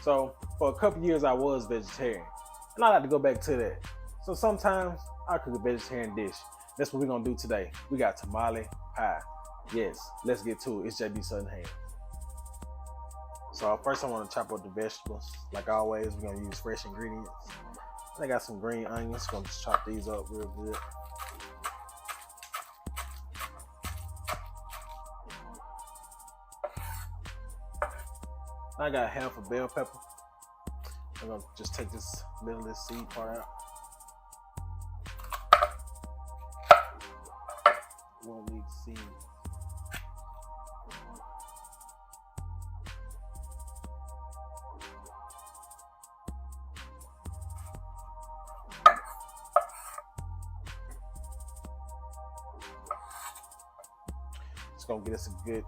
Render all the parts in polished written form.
So for a couple years I was vegetarian, and I like to go back to that. So sometimes I cook a vegetarian dish. That's what we're gonna do today. We got tamale pie. Yes, let's get to it. It's JB Sutton Hand. So first I want to chop up the vegetables. Like always, we're gonna use fresh ingredients. I got some green onions. Gonna just chop these up real good. I got half a bell pepper. I'm gonna just take this middle of this seed part out. Won't need seeds. It's gonna get us a good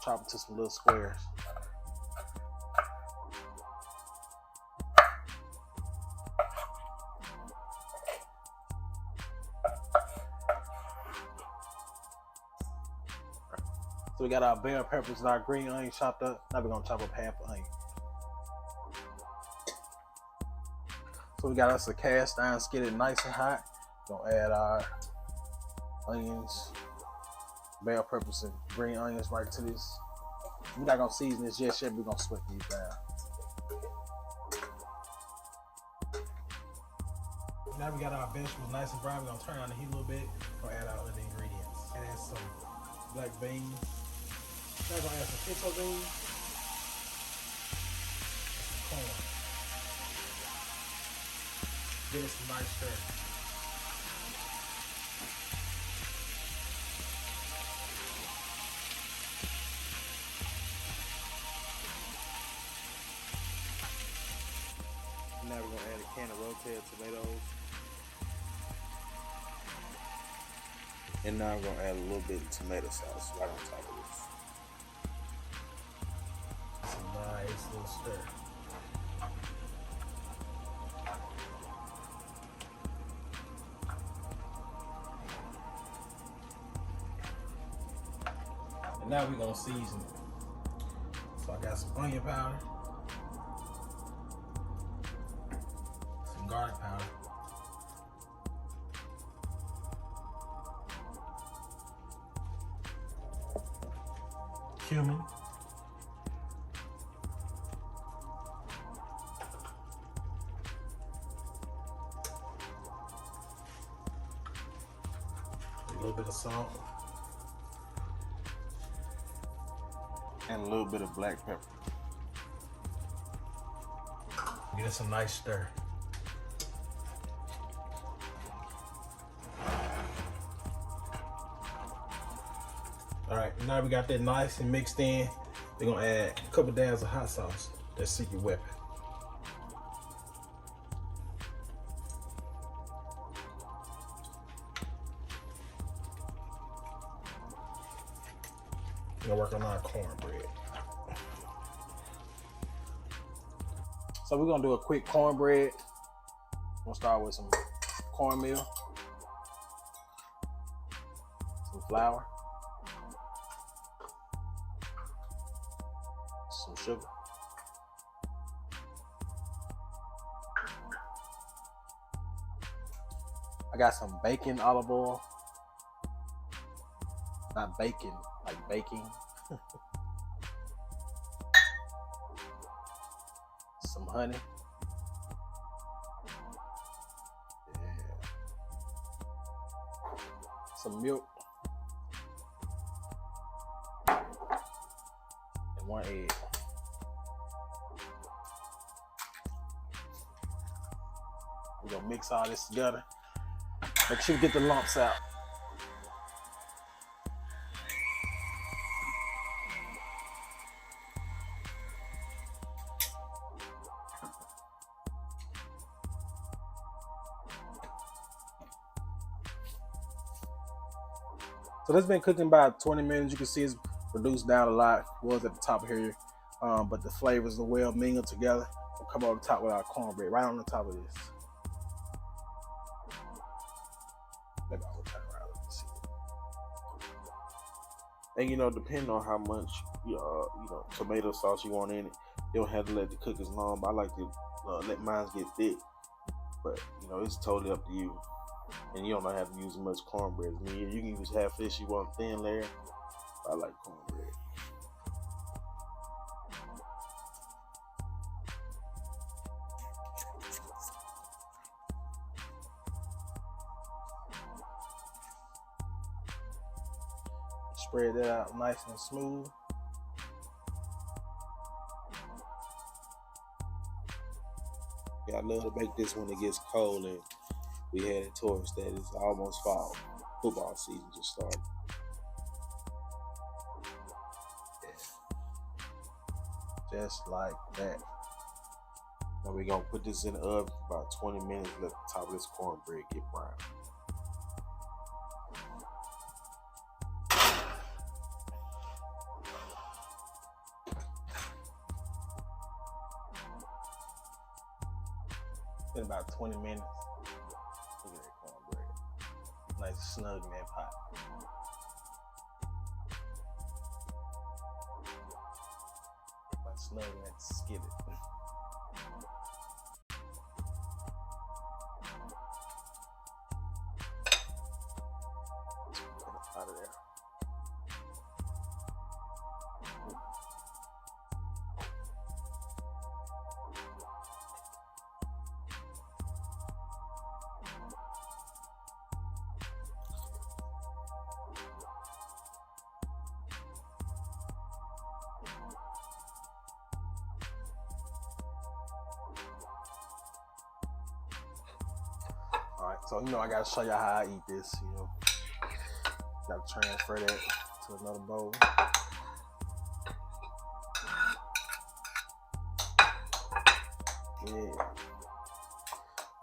chop into some little squares. So we got our bell peppers and our green onion chopped up. Now we're gonna chop up half an onion. So we got us a cast iron skillet nice and hot. Gonna add our onions, bell peppers, and green onions right to this. We're not gonna season this just yet. We're gonna sweat these down. Now we got our vegetables nice and brown. We're gonna turn on the heat a little bit. We're gonna add our other ingredients. Add some black beans. Now we're gonna add some pinto beans. Some corn. Give it some nice stir. Now we're gonna add a can of Rotel tomatoes. And now I'm gonna add a little bit of tomato sauce right on top of this. Some nice little stir. And now we're gonna season it. So I got some onion powder, some garlic powder, cumin, a little bit of salt, and a little bit of black pepper. Get us a nice stir. All right, now we got that nice and mixed in. We're gonna add a couple dabs of hot sauce, that secret weapon. We're gonna work on our cornbread. So we're gonna do a quick cornbread. We're gonna start with some cornmeal, some flour, some sugar, I got some bacon olive oil, not bacon, like baking. Some honey. Yeah. Some milk. And 1 egg. We're gonna mix all this together. Make sure you get the lumps out. So this has been cooking about 20 minutes. You can see it's reduced down a lot. It was at the top here, but the flavors are well mingled together. We'll come over the top with our cornbread, right on the top of this. Maybe I'll turn around and see it. And depending on how much tomato sauce you want in it, You don't have to let it cook as long, but I like to let mine get thick. But you know, it's totally up to you. And you don't have to use as much cornbread as me. You can use half this, you want thin layer. I like cornbread. Spread that out nice and smooth. Yeah, I love to make this when it gets cold and we headed towards that. It's almost fall. Football season just started. Yeah. Just like that. Now we're gonna put this in the oven for about 20 minutes. Let the top of this cornbread get brown. In about 20 minutes. Look at that cornbread. Nice snug in that pot. Nice snug in that skillet. Out of there. Alright, so you know I gotta show y'all how I eat this, you know. Gotta transfer that to another bowl. Yeah.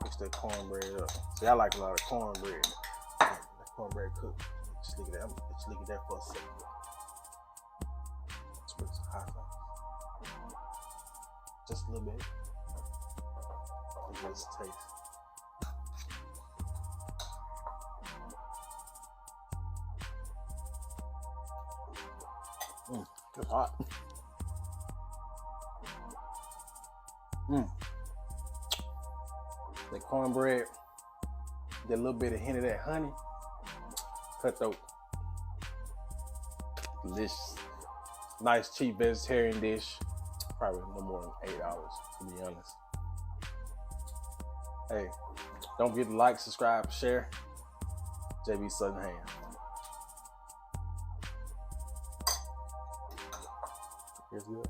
Mix that cornbread up. See, I like a lot of cornbread. That cornbread cooked. Just look at that. Just look at that for a second. Let's put some hot sauce. Just a little bit. Let's taste. It's hot. That cornbread, that little bit of hint of that honey, cutthroat. Delicious. Nice, cheap vegetarian dish. Probably no more than $8, to be honest. Hey, don't forget to like, subscribe, share. JB Southern Ham. Here's good.